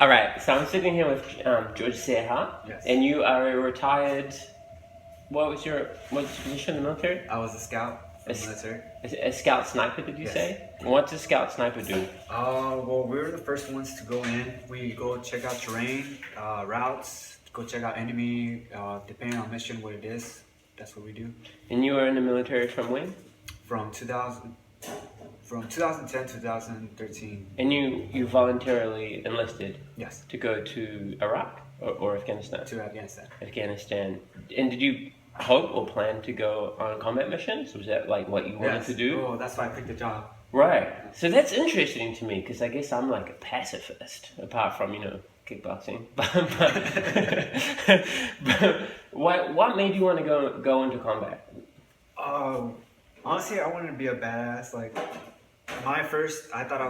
All right, so I'm sitting here with George Ceja, Yes. and you are a retired. What's your position in the military? I was a scout A, from the military. a scout sniper, did you Yes. say? What's a scout sniper do? Well, we were the first ones to go in. We go check out terrain, routes, go check out enemy, depending on mission, what it is. That's what we do. And you were in the military from when? From 2000, from 2010 to 2013. And you voluntarily enlisted Yes, to go to Iraq or Afghanistan? to Afghanistan. Afghanistan. And did you hope or plan to go on combat missions? Was that like what you wanted Yes. to do? Oh, that's why I picked the job. Right. So that's interesting to me because I guess I'm like a pacifist, apart from kickboxing. But what made you want to go into combat? Honestly, I wanted to be a badass. Like, I thought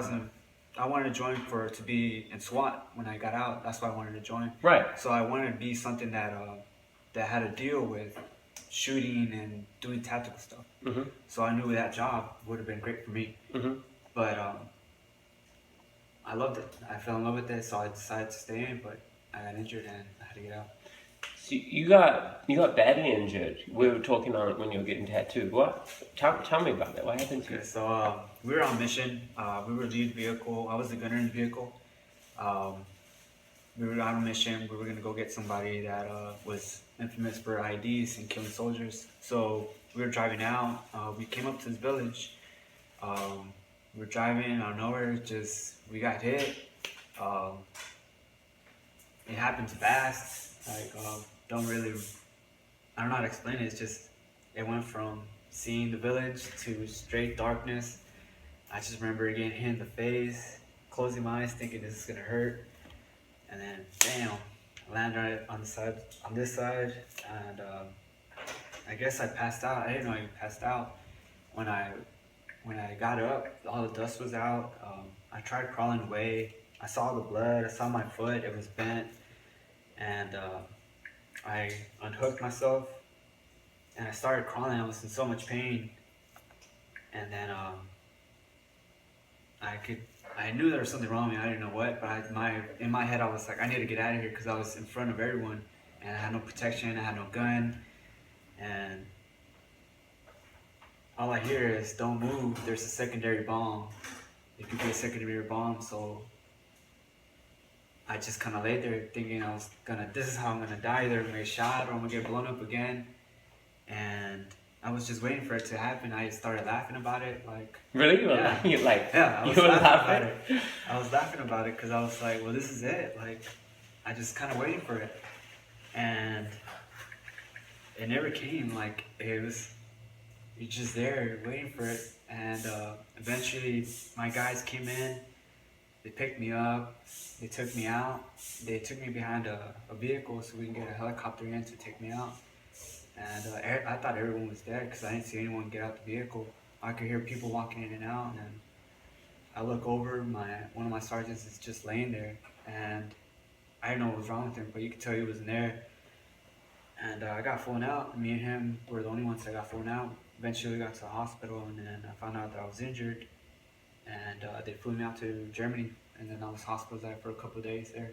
I wanted to join to be in SWAT when I got out. That's why I wanted to join. Right. So I wanted to be something that had to deal with shooting and doing tactical stuff. Mm-hmm. So I knew that job would have been great for me. Mm-hmm. But I loved it. I fell in love with it, so I decided to stay in. But I got injured and I had to get out. So you got badly injured. We were talking on it when you were getting tattooed. What? Tell me about that. What happened to you? Okay, so we were on mission. We were lead vehicle. I was the gunner in the vehicle. We were on a mission. We were gonna go get somebody that was infamous for IEDs and killing soldiers. So we were driving out. We came up to this village. We were driving out of nowhere. We got hit. It happened fast. I don't know how to explain it. It's just, it went from seeing the village to straight darkness. I just remember getting hit in the face, closing my eyes, thinking this is gonna hurt, and then bam, I landed on this side, and I guess I passed out. I didn't know I passed out. When I got up, all the dust was out. I tried crawling away. I saw the blood. I saw my foot. It was bent, and I unhooked myself and I started crawling. I was in so much pain, and then I knew there was something wrong with me. I didn't know what, but in my head I was like, I need to get out of here because I was in front of everyone and I had no protection. I had no gun, and all I hear is, "Don't move. There's a secondary bomb. If you get a secondary bomb." So I just kind of laid there thinking this is how I'm gonna die. Either I'm gonna get shot or I'm gonna get blown up again. And I was just waiting for it to happen. I started laughing about it, like. Really? Yeah. I was you were laughing about it. I was laughing about it because I was like, well, this is it. Like, I just kind of waiting for it, and it never came. Like, you're just there waiting for it, and eventually my guys came in. They picked me up. They took me out. They took me behind a vehicle so we can get a helicopter in to take me out. And I thought everyone was dead because I didn't see anyone get out the vehicle. I could hear people walking in and out, and I look over. One of my sergeants is just laying there, and I didn't know what was wrong with him, but you could tell he wasn't there. And I got flown out. Me and him were the only ones that got flown out. Eventually, we got to the hospital, and then I found out that I was injured, and they flew me out to Germany, and then I was hospitalized for a couple of days there.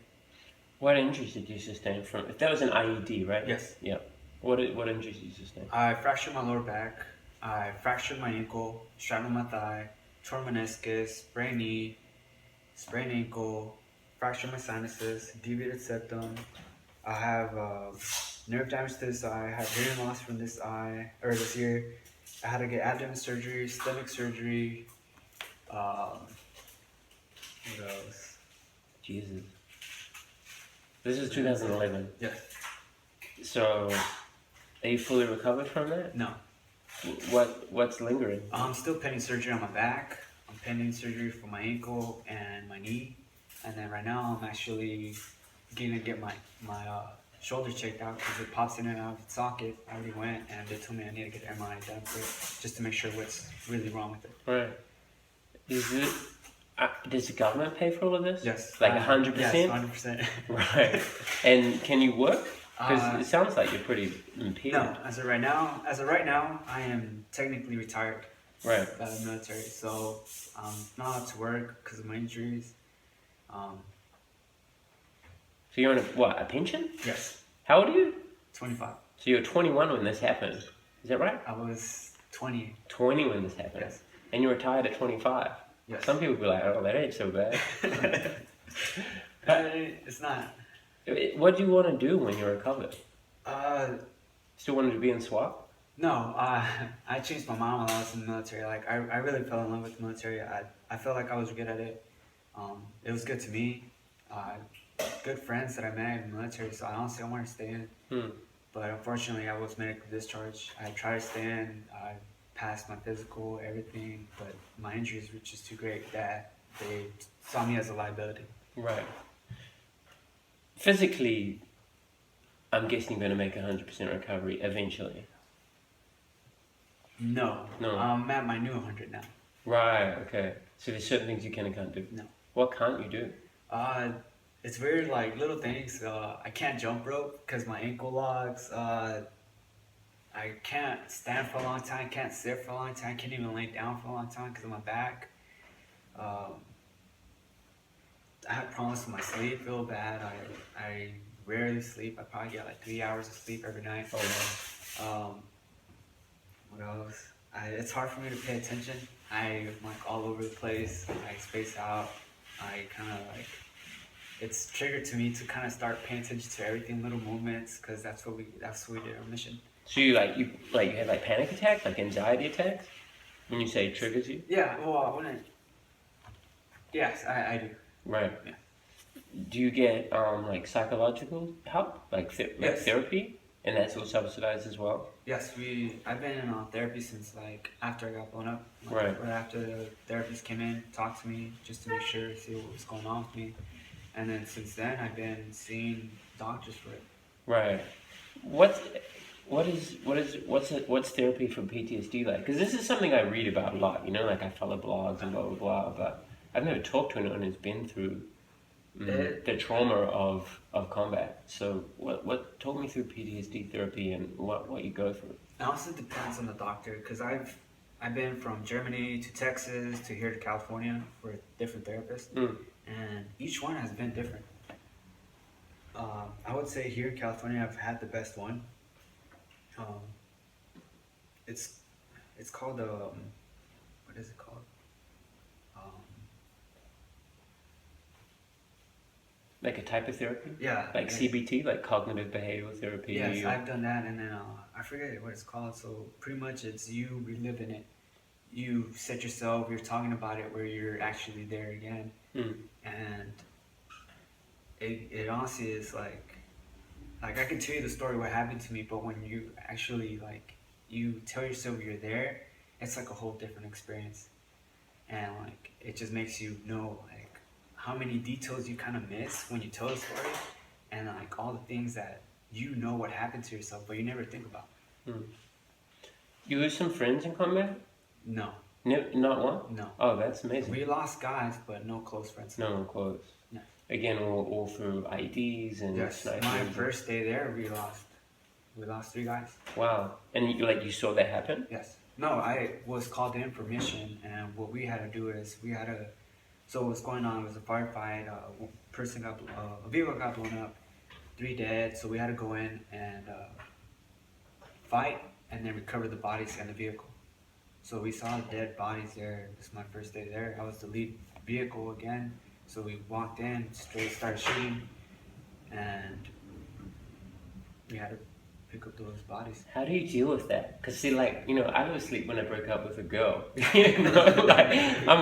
What injuries did you sustain from? If that was an IED, right? Yes. Yeah. What injuries did you sustain? I fractured my lower back. I fractured my ankle, shrapnel my thigh, tore meniscus, sprained knee, sprained ankle, fractured my sinuses, deviated septum. I have nerve damage to this eye. I have hearing loss from this ear. I had to get abdomen surgery, stomach surgery. What else? Jesus. This is 2011. Yes. So, are you fully recovered from that? No. What's lingering? I'm still pending surgery on my back. I'm pending surgery for my ankle and my knee. And then right now I'm actually going to get my shoulder checked out because it pops in and out of its socket. I already went and they told me I need to get an MRI done for it just to make sure what's really wrong with it. Right. Is it? Does the government pay for all of this? Yes. Like 100%? Yes, 100%. Right. And can you work? Because it sounds like you're pretty impaired. No, as of right now, I am technically retired. Right. Out of the military, so I'm not allowed to work because of my injuries. So you're on a pension? Yes. How old are you? 25. So you were 21 when this happened. Is that right? I was 20. 20 when this happened. Yes. And you retired at 25. Yes. Some people be like, oh, that ain't so bad. It's not. What do you want to do when you recover? Uh, Still wanted to be in SWAT? no, I changed my mind when I was in the military. Like, I really fell in love with the military. I felt like I was good at it. It was good to me. Good friends that I met in the military, so honestly, I wanted to stay in. But unfortunately, I was medically discharged. I tried to stay in. I passed my physical, everything, but my injuries were just too great that they saw me as a liability. Right. Physically, I'm guessing you're going to make 100% recovery eventually. No. No. I'm at my new 100 now. Right, okay. So there's certain things you can and can't do. No. What can't you do? It's weird, like little things. I can't jump rope because my ankle locks. I can't stand for a long time. Can't sit for a long time. Can't even lay down for a long time because of my back. I have problems with my sleep real bad. I rarely sleep. I probably get like 3 hours of sleep every night. Oh, wow. What else? It's hard for me to pay attention. I'm like all over the place. I space out. I kind of like, it's triggered to me to kind of start paying attention to everything, little movements, because that's what we did our mission. So you have like panic attacks, like anxiety attacks? When you say it triggers you? Yeah, well, yes, I do. Right. Yeah. Do you get like psychological help, like Yes. therapy, and that's all subsidized as well? Yes, I've been in therapy since like after I got blown up. Like, Right. right after the therapist came in, talked to me just to make sure, see what was going on with me, and then since then I've been seeing doctors for it. Right. What's therapy for PTSD like? Because this is something I read about a lot. You know, like I follow blogs and blah blah blah, but I've never talked to anyone who's been through the trauma of combat. So talk me through PTSD therapy and what you go through. It also depends on the doctor, because I've been from Germany to Texas to here to California for different therapists, and each one has been different. I would say here in California I've had the best one. It's called what is it called? Like a type of therapy? Yeah. Like CBT, like cognitive behavioral therapy? Yes, I've done that, and then I forget what it's called. So pretty much it's you reliving it. You set yourself, you're talking about it where you're actually there again. And it honestly is like I can tell you the story what happened to me, but when you actually like you tell yourself you're there, it's like a whole different experience. And like it just makes you know like how many details you kind of miss when you tell the story, and like all the things that you know what happened to yourself but you never think about. You lose some friends in combat? No. No, not one? No. Oh, that's amazing. We lost guys, but no close friends. No one close. No. Again, all through IEDs and Yes. snipers. My first day there, we lost 3 guys. Wow. And you saw that happen? Yes. No, I was called in for mission, and what we had to do is so what's going on was a firefight. A vehicle got blown up, 3 dead. So we had to go in and fight, and then recover the bodies in the vehicle. So we saw dead bodies there. This is my first day there. I was the lead vehicle again. So we walked in, straight started shooting, and we had to pick up those bodies. How do you deal with that? Because see, like, I was asleep when I broke up with a girl. I'm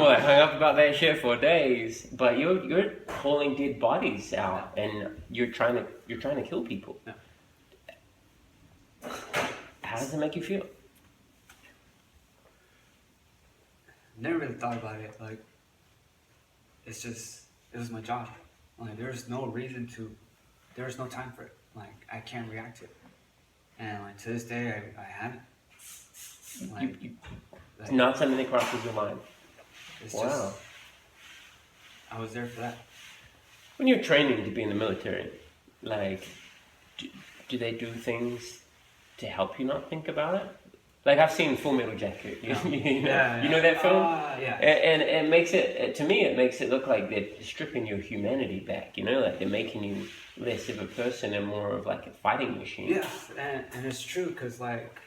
like hung up about that shit for days. But you're pulling dead bodies out, and you're trying to kill people. No. How does it make you feel? Never really thought about it. Like, it was my job. Like, there's no time for it. Like, I can't react to it. And like to this day, I haven't. Like, It's not something that crosses your mind. it's Wow. just, I was there for that. When you're training to be in the military, like, do they do things to help you not think about it? Like I've seen Full Metal Jacket, you know that film? Yeah. And it makes it, to me, it makes it look like they're stripping your humanity back, like they're making you less of a person and more of like a fighting machine. Yes, and it's true, because like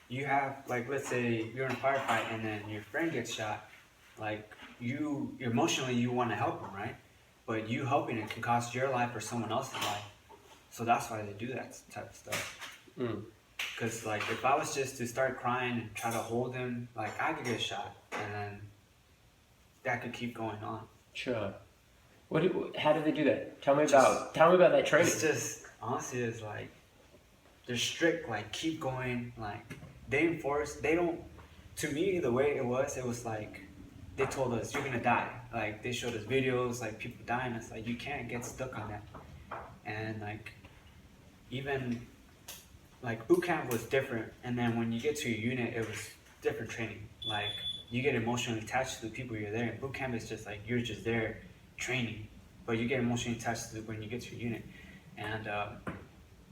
you have, like, let's say you're in a firefight and then your friend gets shot, like you emotionally you want to help him, right? But you helping it can cost your life or someone else's life. So that's why they do that type of stuff. Because like if I was just to start crying and try to hold him, like I could get shot, and then that could keep going on. Sure. How do they do that? Tell me about that training. It's just, honestly, it's like they're strict, like keep going, like they don't, to me the way it was like they told us you're gonna die. Like they showed us videos like people dying. It's like you can't get stuck on that. And like even like boot camp was different, and then when you get to your unit it was different training. Like you get emotionally attached to the people you're there. Boot camp is just like you're just there training, but you get emotionally attached to when you get to your unit. And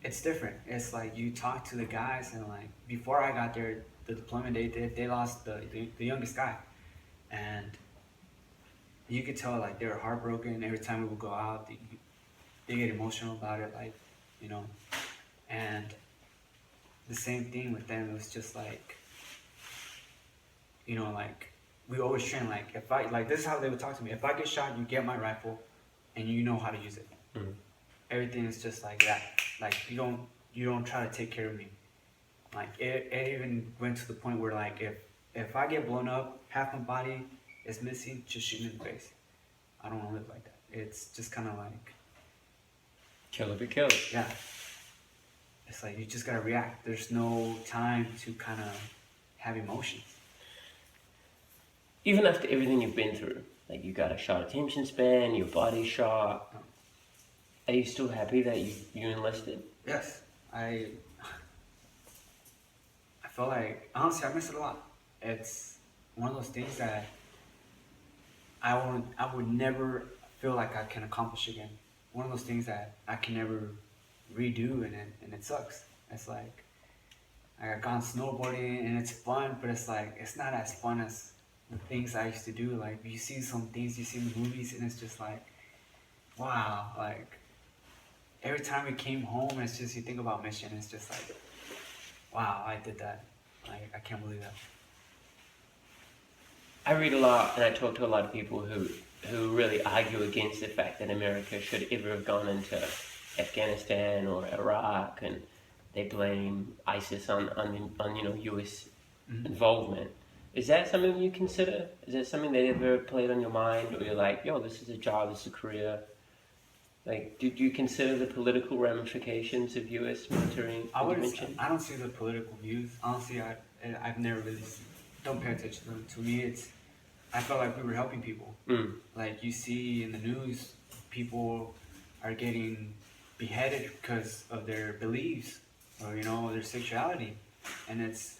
it's different. It's like you talk to the guys, and like before I got there, the deployment they lost the youngest guy, and you could tell like they were heartbroken every time we would go out. They get emotional about it, like, and the same thing with them. It was just like, like we always train, like if I, like this is how they would talk to me: if I get shot, you get my rifle and you know how to use it. Everything is just like that. Like you don't try to take care of me. Like it even went to the point where like if I get blown up, half my body is missing, just shoot me in the face. I don't want to live like that. It's just kind of like kill or be killed. Yeah. It's like you just gotta react. There's no time to kind of have emotions. Even after everything you've been through, like you got a short attention span, your body's shot. Are you still happy that you enlisted? Yes, I feel like, honestly, I miss it a lot. It's one of those things that I would never feel like I can accomplish again. One of those things that I can never redo, and it sucks. It's like I've gone snowboarding and it's fun, but it's like it's not as fun as the things I used to do. Like you see some things you see in the movies, and it's just like, wow, like. Every time we came home, it's just, you think about mission, it's just like, wow, I did that. Like, I can't believe that. I read a lot, and I talk to a lot of people who really argue against the fact that America should ever have gone into Afghanistan or Iraq, and they blame ISIS on U.S. involvement. Is that something you consider? Is that something that ever played on your mind, or you're like, yo, this is a job, this is a career? Like, did you consider the political ramifications of U.S. military intervention? I don't see the political views. Honestly, I've never really don't pay attention to them. To me, I felt like we were helping people. Like you see in the news, people are getting beheaded because of their beliefs or their sexuality, and it's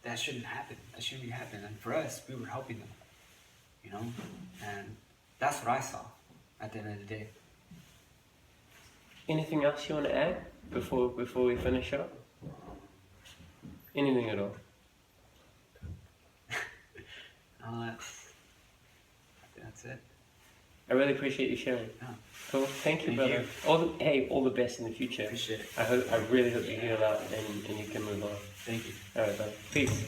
that shouldn't happen. That shouldn't be happening. And for us, we were helping them. And that's what I saw. At the end of the day. Anything else you want to add before we finish up? Anything at all? That's it. I really appreciate you sharing. Yeah. Cool. Thank you, brother. All the best in the future. Appreciate it. I really hope you heal out and you can move on. Thank you. All right, brother. Peace.